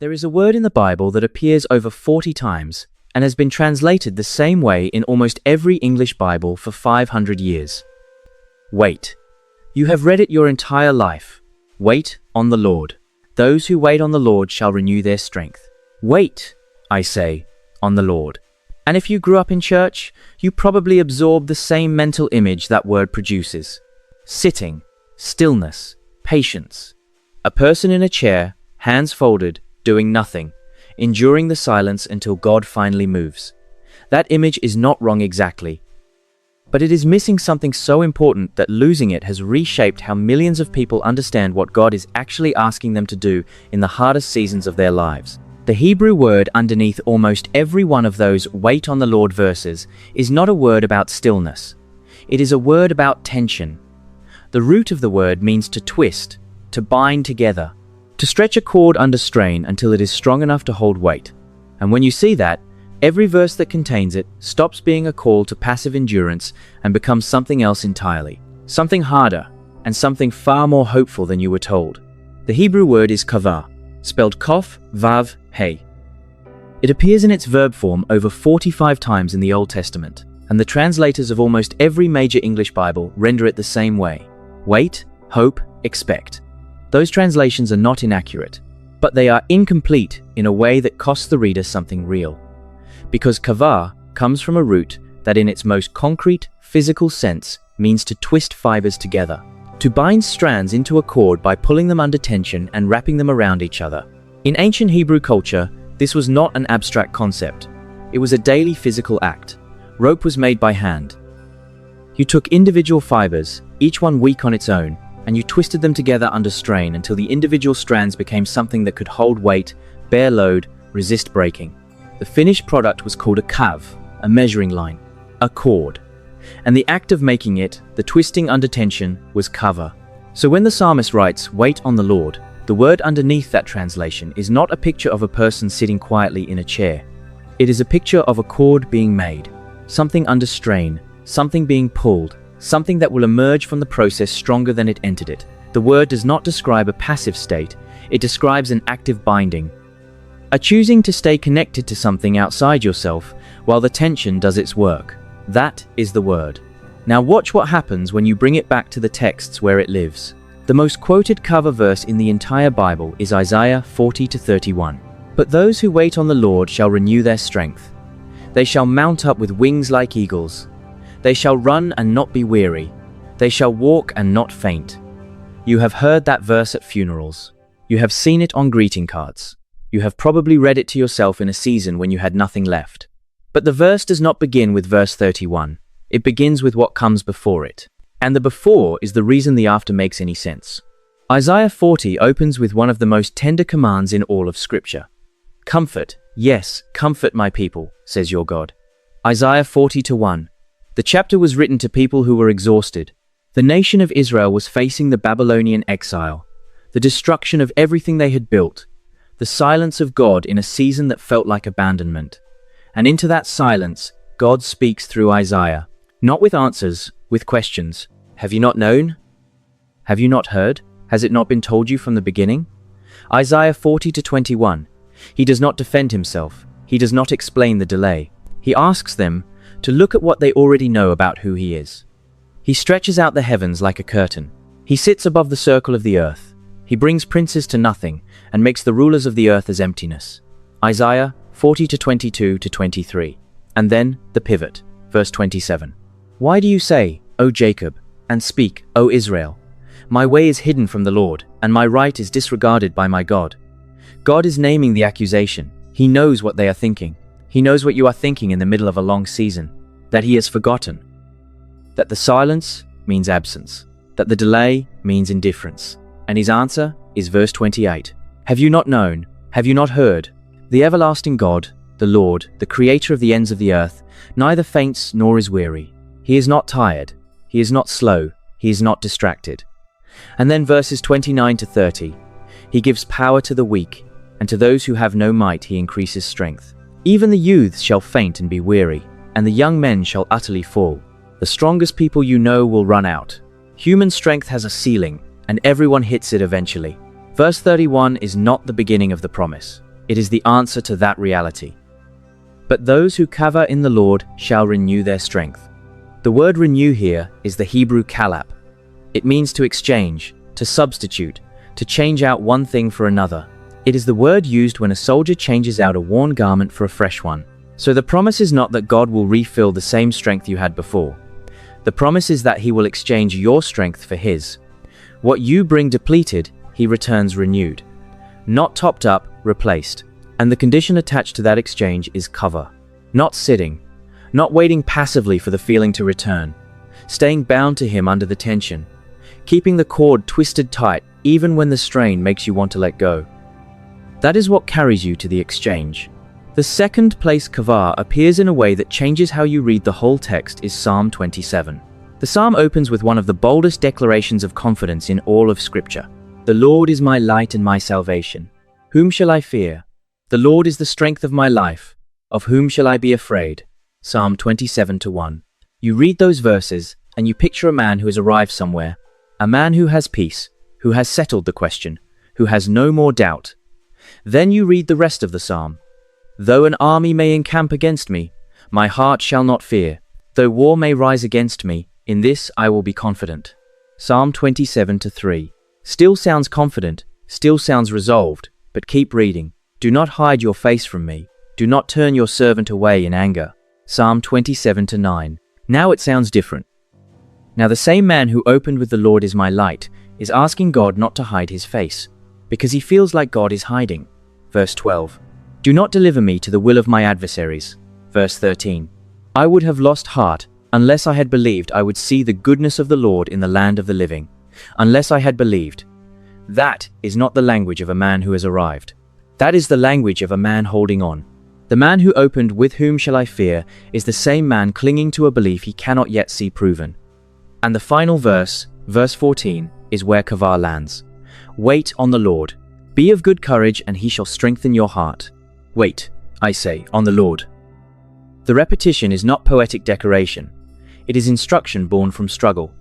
There is a word in the Bible that appears over 40 times and has been translated the same way in almost every English Bible for 500 years. Wait. You have read it your entire life. Wait on the Lord. Those who wait on the Lord shall renew their strength. Wait, I say, on the Lord. And if you grew up in church, you probably absorbed the same mental image that word produces. Sitting, stillness, patience. A person in a chair, hands folded, doing nothing, enduring the silence until God finally moves. That image is not wrong exactly, but it is missing something so important that losing it has reshaped how millions of people understand what God is actually asking them to do in the hardest seasons of their lives. The Hebrew word underneath almost every one of those wait on the Lord verses is not a word about stillness. It is a word about tension. The root of the word means to twist, to bind together, to stretch a cord under strain until it is strong enough to hold weight. And when you see that, every verse that contains it stops being a call to passive endurance and becomes something else entirely. Something harder, and something far more hopeful than you were told. The Hebrew word is Qavah, spelled Kof, Vav, Hey. It appears in its verb form over 45 times in the Old Testament, and the translators of almost every major English Bible render it the same way. Wait, hope, expect. Those translations are not inaccurate, but they are incomplete in a way that costs the reader something real. Because Qavah comes from a root that in its most concrete, physical sense means to twist fibers together, to bind strands into a cord by pulling them under tension and wrapping them around each other. In ancient Hebrew culture, this was not an abstract concept. It was a daily physical act. Rope was made by hand. You took individual fibers, each one weak on its own, and you twisted them together under strain until the individual strands became something that could hold weight, bear load, resist breaking. The finished product was called a qav, a measuring line, a cord. And the act of making it, the twisting under tension, was qavah. So when the psalmist writes, wait on the Lord, the word underneath that translation is not a picture of a person sitting quietly in a chair. It is a picture of a cord being made, something under strain, something being pulled, something that will emerge from the process stronger than it entered it. The word does not describe a passive state, it describes an active binding. A choosing to stay connected to something outside yourself while the tension does its work. That is the word. Now watch what happens when you bring it back to the texts where it lives. The most quoted Qavah verse in the entire Bible is Isaiah 40-31. But those who wait on the Lord shall renew their strength. They shall mount up with wings like eagles. They shall run and not be weary. They shall walk and not faint. You have heard that verse at funerals. You have seen it on greeting cards. You have probably read it to yourself in a season when you had nothing left. But the verse does not begin with verse 31. It begins with what comes before it. And the before is the reason the after makes any sense. Isaiah 40 opens with one of the most tender commands in all of Scripture. Comfort, yes, comfort my people, says your God. Isaiah 40-1. The chapter was written to people who were exhausted. The nation of Israel was facing the Babylonian exile, the destruction of everything they had built, the silence of God in a season that felt like abandonment. And into that silence, God speaks through Isaiah, not with answers, with questions. Have you not known? Have you not heard? Has it not been told you from the beginning? Isaiah 40-21. He does not defend himself. He does not explain the delay. He asks them to look at what they already know about who he is. He stretches out the heavens like a curtain. He sits above the circle of the earth. He brings princes to nothing and makes the rulers of the earth as emptiness. Isaiah 40-22-23. And then the pivot, verse 27. Why do you say, O Jacob, and speak, O Israel? My way is hidden from the Lord, and my right is disregarded by my God. God is naming the accusation. He knows what they are thinking. He knows what you are thinking in the middle of a long season, that he has forgotten, that the silence means absence, that the delay means indifference. And his answer is verse 28. Have you not known? Have you not heard? The everlasting God, the Lord, the creator of the ends of the earth, neither faints nor is weary. He is not tired. He is not slow. He is not distracted. And then verses 29-30. He gives power to the weak, and to those who have no might he increases strength. Even the youths shall faint and be weary, and the young men shall utterly fall. The strongest people you know will run out. Human strength has a ceiling, and everyone hits it eventually. Verse 31 is not the beginning of the promise. It is the answer to that reality. But those who Qavah in the Lord shall renew their strength. The word renew here is the Hebrew kalab. It means to exchange, to substitute, to change out one thing for another. It is the word used when a soldier changes out a worn garment for a fresh one. So the promise is not that God will refill the same strength you had before. The promise is that He will exchange your strength for His. What you bring depleted, He returns renewed. Not topped up, replaced. And the condition attached to that exchange is Qavah. Not sitting. Not waiting passively for the feeling to return. Staying bound to Him under the tension. Keeping the cord twisted tight even when the strain makes you want to let go. That is what carries you to the exchange. The second place Qavah appears in a way that changes how you read the whole text is Psalm 27. The psalm opens with one of the boldest declarations of confidence in all of Scripture. The Lord is my light and my salvation. Whom shall I fear? The Lord is the strength of my life. Of whom shall I be afraid? Psalm 27:1. You read those verses and you picture a man who has arrived somewhere, a man who has peace, who has settled the question, who has no more doubt. Then you read the rest of the psalm. Though an army may encamp against me, my heart shall not fear. Though war may rise against me, in this I will be confident. Psalm 27:3. Still sounds confident, still sounds resolved, but keep reading. Do not hide your face from me. Do not turn your servant away in anger. Psalm 27:9. Now it sounds different. Now the same man who opened with the Lord is my light is asking God not to hide His face, because he feels like God is hiding. Verse 12. Do not deliver me to the will of my adversaries. Verse 13. I would have lost heart unless I had believed I would see the goodness of the Lord in the land of the living. Unless I had believed. That is not the language of a man who has arrived. That is the language of a man holding on. The man who opened with whom shall I fear is the same man clinging to a belief he cannot yet see proven. And the final verse, verse 14, is where Qavah lands. Wait on the Lord. Be of good courage and He shall strengthen your heart. Wait, I say, on the Lord. The repetition is not poetic decoration. It is instruction born from struggle.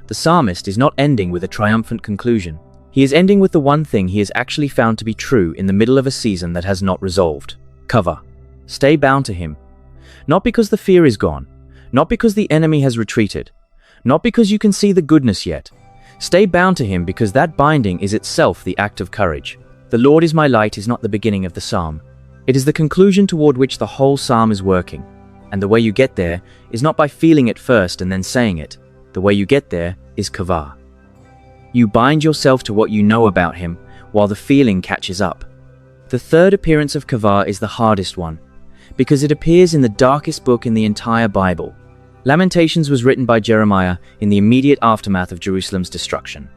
The psalmist is not ending with a triumphant conclusion. He is ending with the one thing he has actually found to be true in the middle of a season that has not resolved. Qavah. Stay bound to Him. Not because the fear is gone. Not because the enemy has retreated. Not because you can see the goodness yet. Stay bound to Him because that binding is itself the act of courage. The Lord is my light is not the beginning of the psalm. It is the conclusion toward which the whole psalm is working. And the way you get there is not by feeling it first and then saying it. The way you get there is Qavah. You bind yourself to what you know about Him while the feeling catches up. The third appearance of Qavah is the hardest one, because it appears in the darkest book in the entire Bible. Lamentations was written by Jeremiah in the immediate aftermath of Jerusalem's destruction.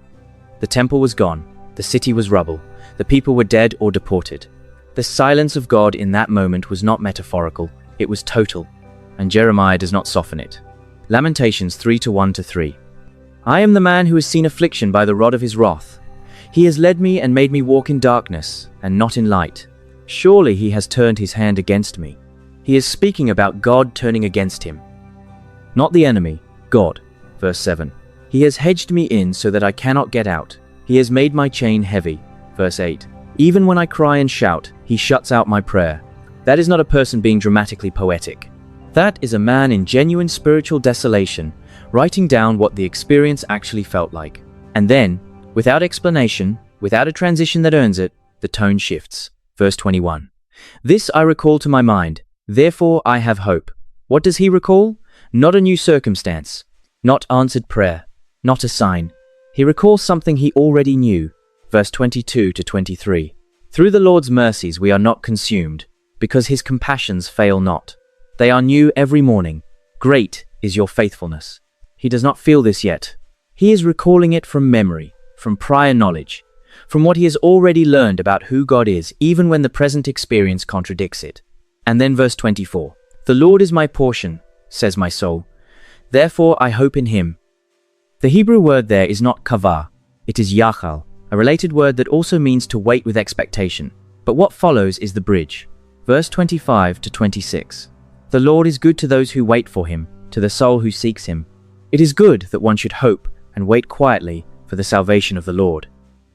The temple was gone, the city was rubble, the people were dead or deported. The silence of God in that moment was not metaphorical, it was total, and Jeremiah does not soften it. Lamentations 3:1-3. I am the man who has seen affliction by the rod of His wrath. He has led me and made me walk in darkness, and not in light. Surely He has turned His hand against me. He is speaking about God turning against him. Not the enemy, God. Verse 7. He has hedged me in so that I cannot get out. He has made my chain heavy. Verse 8. Even when I cry and shout, He shuts out my prayer. That is not a person being dramatically poetic. That is a man in genuine spiritual desolation, writing down what the experience actually felt like. And then, without explanation, without a transition that earns it, the tone shifts. Verse 21. This I recall to my mind, therefore I have hope. What does he recall? Not a new circumstance, not answered prayer, not a sign. He recalls something he already knew. Verse 22-23. Through the Lord's mercies we are not consumed, because His compassions fail not. They are new every morning. Great is your faithfulness. He does not feel this yet. He is recalling it from memory, from prior knowledge, from what he has already learned about who God is, even when the present experience contradicts it. And then verse 24. The Lord is my portion, says my soul. Therefore I hope in Him. The Hebrew word there is not Qavah, it is yachal, a related word that also means to wait with expectation. But what follows is the bridge. Verse 25-26. The Lord is good to those who wait for Him, to the soul who seeks Him. It is good that one should hope and wait quietly for the salvation of the Lord.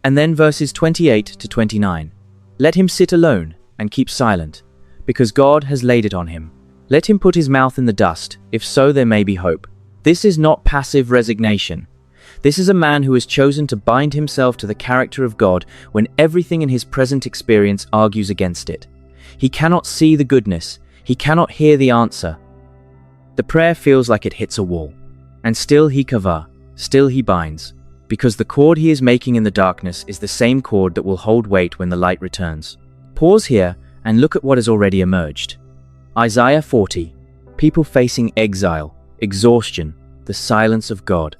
And then verses 28 to 29. Let him sit alone and keep silent, because God has laid it on him. Let him put his mouth in the dust, if so there may be hope. This is not passive resignation. This is a man who has chosen to bind himself to the character of God when everything in his present experience argues against it. He cannot see the goodness. He cannot hear the answer. The prayer feels like it hits a wall. And still he Qavah, still he binds, because the chord he is making in the darkness is the same chord that will hold weight when the light returns. Pause here and look at what has already emerged. Isaiah 40. People facing exile, exhaustion, the silence of God.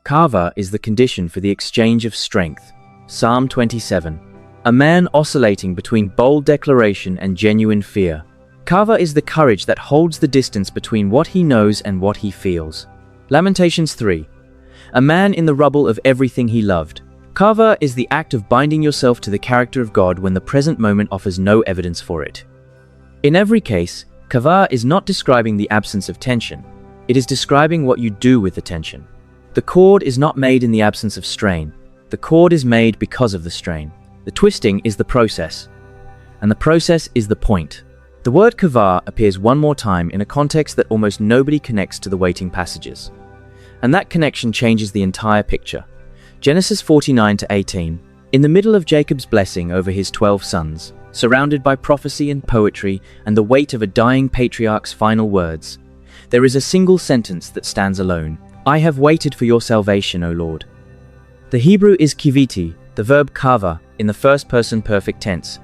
Qavah is the condition for the exchange of strength. Psalm 27. A man oscillating between bold declaration and genuine fear. Qavah is the courage that holds the distance between what he knows and what he feels. Lamentations 3. A man in the rubble of everything he loved. Qavah is the act of binding yourself to the character of God when the present moment offers no evidence for it. In every case, Qavah is not describing the absence of tension. It is describing what you do with the tension. The chord is not made in the absence of strain. The chord is made because of the strain. The twisting is the process, and the process is the point. The word Qavah appears one more time in a context that almost nobody connects to the waiting passages. And that connection changes the entire picture. Genesis 49-18, in the middle of Jacob's blessing over his 12 sons, surrounded by prophecy and poetry and the weight of a dying patriarch's final words, there is a single sentence that stands alone. I have waited for your salvation, O Lord. The Hebrew is kiviti, the verb Qavah, in the first person perfect tense.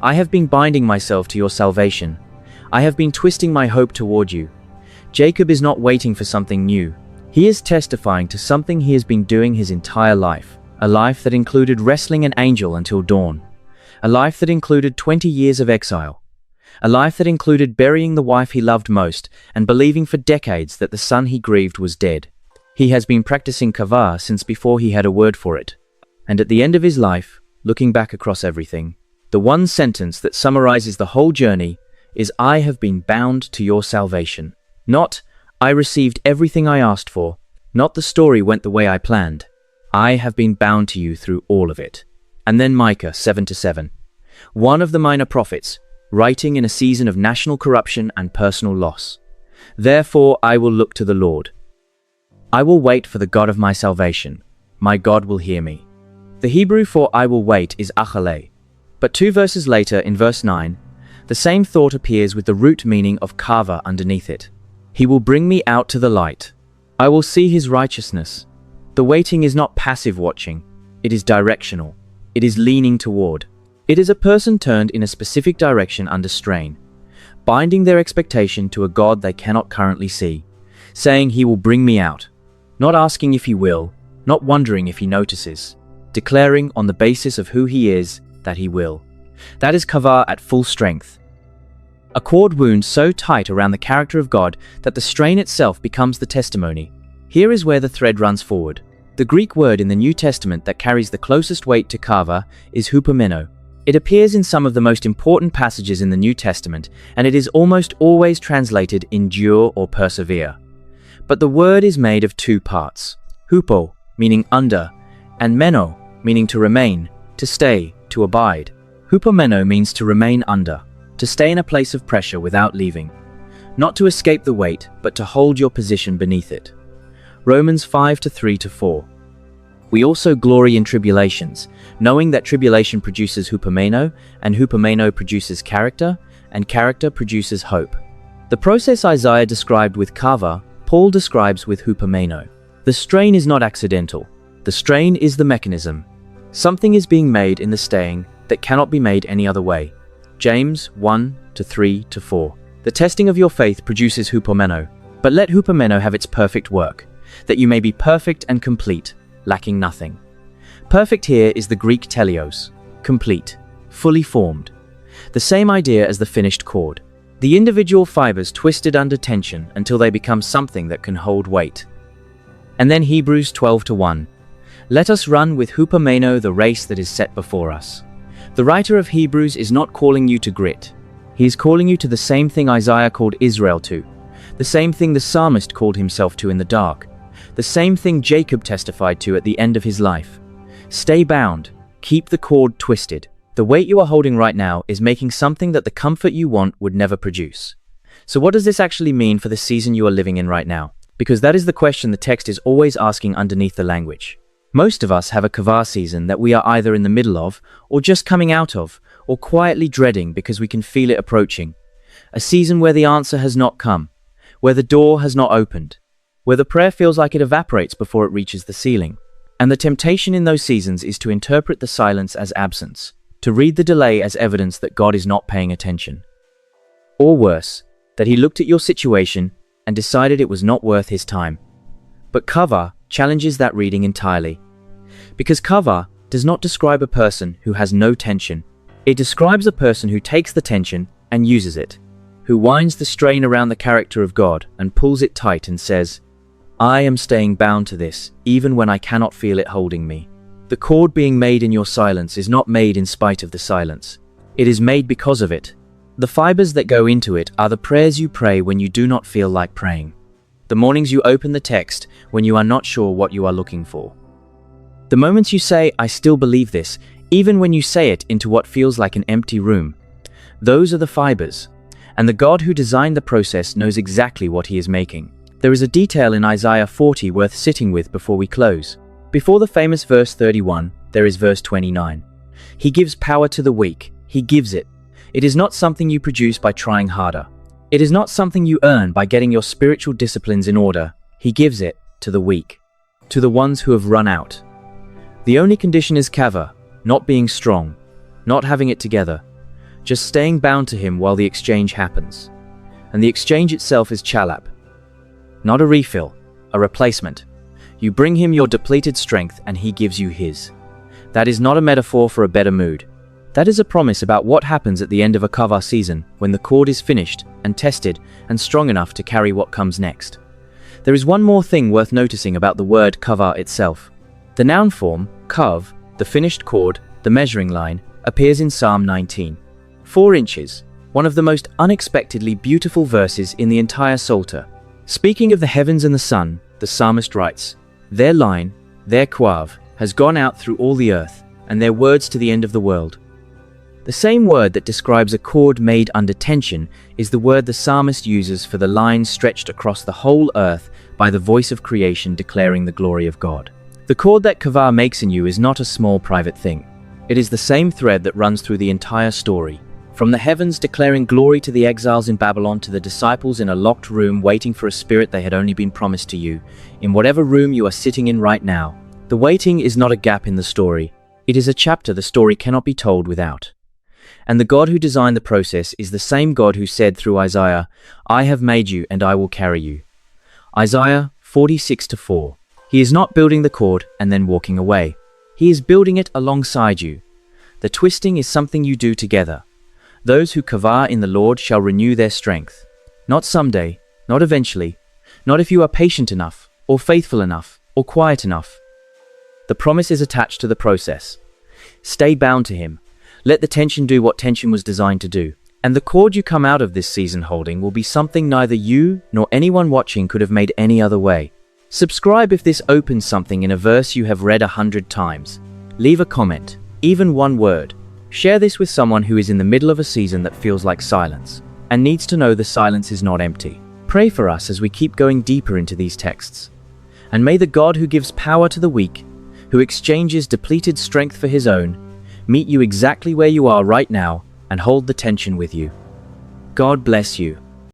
I have been binding myself to your salvation. I have been twisting my hope toward you. Jacob is not waiting for something new. He is testifying to something he has been doing his entire life, a life that included wrestling an angel until dawn, a life that included 20 years of exile, a life that included burying the wife he loved most and believing for decades that the son he grieved was dead. He has been practicing Qavah since before he had a word for it. And at the end of his life, looking back across everything, the one sentence that summarizes the whole journey is, I have been bound to your salvation. Not, I received everything I asked for. Not, the story went the way I planned. I have been bound to you through all of it. And then Micah 7-7. One of the minor prophets, writing in a season of national corruption and personal loss. Therefore I will look to the Lord. I will wait for the God of my salvation. My God will hear me. The Hebrew for I will wait is achaleh. But 2 verses later, in verse 9, the same thought appears with the root meaning of Qavah underneath it. He will bring me out to the light. I will see his righteousness. The waiting is not passive watching. It is directional. It is leaning toward. It is a person turned in a specific direction under strain, binding their expectation to a God they cannot currently see, saying he will bring me out, not asking if he will, not wondering if he notices, declaring on the basis of who he is that he will. That is Qavah at full strength. A cord wound so tight around the character of God that the strain itself becomes the testimony. Here is where the thread runs forward. The Greek word in the New Testament that carries the closest weight to Qavah is hupomeno. It appears in some of the most important passages in the New Testament, and it is almost always translated endure or persevere. But the word is made of 2 parts. Hupo, meaning under, and meno, meaning to remain, to stay, to abide. Hupomeno means to remain under, to stay in a place of pressure without leaving. Not to escape the weight, but to hold your position beneath it. Romans 5-3-4. We also glory in tribulations, knowing that tribulation produces hupomeno, and hupomeno produces character, and character produces hope. The process Isaiah described with Qavah, Paul describes with hupomeno. The strain is not accidental. The strain is the mechanism. Something is being made in the staying that cannot be made any other way. James 1-3-4. The testing of your faith produces hupomeno, but let hupomeno have its perfect work, that you may be perfect and complete, lacking nothing. Perfect here is the Greek teleos, complete, fully formed. The same idea as the finished chord. The individual fibers twisted under tension until they become something that can hold weight. And then Hebrews 12-1. Let us run with hupomeno the race that is set before us. The writer of Hebrews is not calling you to grit. He is calling you to the same thing Isaiah called Israel to, the same thing the psalmist called himself to in the dark, the same thing Jacob testified to at the end of his life. Stay bound. Keep the cord twisted. The weight you are holding right now is making something that the comfort you want would never produce. So what does this actually mean for the season you are living in right now? Because that is the question the text is always asking underneath the language. Most of us have a Qavah season that we are either in the middle of, or just coming out of, or quietly dreading because we can feel it approaching. A season where the answer has not come, where the door has not opened, where the prayer feels like it evaporates before it reaches the ceiling. And the temptation in those seasons is to interpret the silence as absence, to read the delay as evidence that God is not paying attention. Or worse, that he looked at your situation and decided it was not worth his time. But Qavah challenges that reading entirely. Because Qavah does not describe a person who has no tension. It describes a person who takes the tension and uses it, who winds the strain around the character of God and pulls it tight and says, I am staying bound to this, even when I cannot feel it holding me. The cord being made in your silence is not made in spite of the silence. It is made because of it. The fibers that go into it are the prayers you pray when you do not feel like praying. The mornings you open the text when you are not sure what you are looking for. The moments you say, I still believe this, even when you say it into what feels like an empty room. Those are the fibers. And the God who designed the process knows exactly what he is making. There is a detail in Isaiah 40 worth sitting with before we close. Before the famous verse 31, there is verse 29. He gives power to the weak. He gives it. It is not something you produce by trying harder. It is not something you earn by getting your spiritual disciplines in order. He gives it to the weak, to the ones who have run out. The only condition is Qavah, not being strong, not having it together, just staying bound to him while the exchange happens. And the exchange itself is chalab. Not a refill, a replacement. You bring him your depleted strength and he gives you his. That is not a metaphor for a better mood. That is a promise about what happens at the end of a Qavah season when the cord is finished and tested and strong enough to carry what comes next. There is one more thing worth noticing about the word Qavah itself. The noun form, qav, the finished cord, the measuring line, appears in Psalm 19. 4 inches, one of the most unexpectedly beautiful verses in the entire Psalter. Speaking of the heavens and the sun, the psalmist writes, their line, their qav, has gone out through all the earth, and their words to the end of the world. The same word that describes a cord made under tension is the word the psalmist uses for the line stretched across the whole earth by the voice of creation declaring the glory of God. The cord that Qavah makes in you is not a small private thing. It is the same thread that runs through the entire story. From the heavens declaring glory to the exiles in Babylon to the disciples in a locked room waiting for a spirit they had only been promised to you, in whatever room you are sitting in right now, the waiting is not a gap in the story. It is a chapter the story cannot be told without. And the God who designed the process is the same God who said through Isaiah, I have made you and I will carry you. Isaiah 46:4. He is not building the cord and then walking away. He is building it alongside you. The twisting is something you do together. Those who Qavah in the Lord shall renew their strength. Not someday, not eventually, not if you are patient enough, or faithful enough, or quiet enough. The promise is attached to the process. Stay bound to him. Let the tension do what tension was designed to do. And the cord you come out of this season holding will be something neither you nor anyone watching could have made any other way. Subscribe if this opens something in a verse you have read 100 times. Leave a comment, even one word. Share this with someone who is in the middle of a season that feels like silence, and needs to know the silence is not empty. Pray for us as we keep going deeper into these texts. And may the God who gives power to the weak, who exchanges depleted strength for his own, meet you exactly where you are right now and hold the tension with you. God bless you.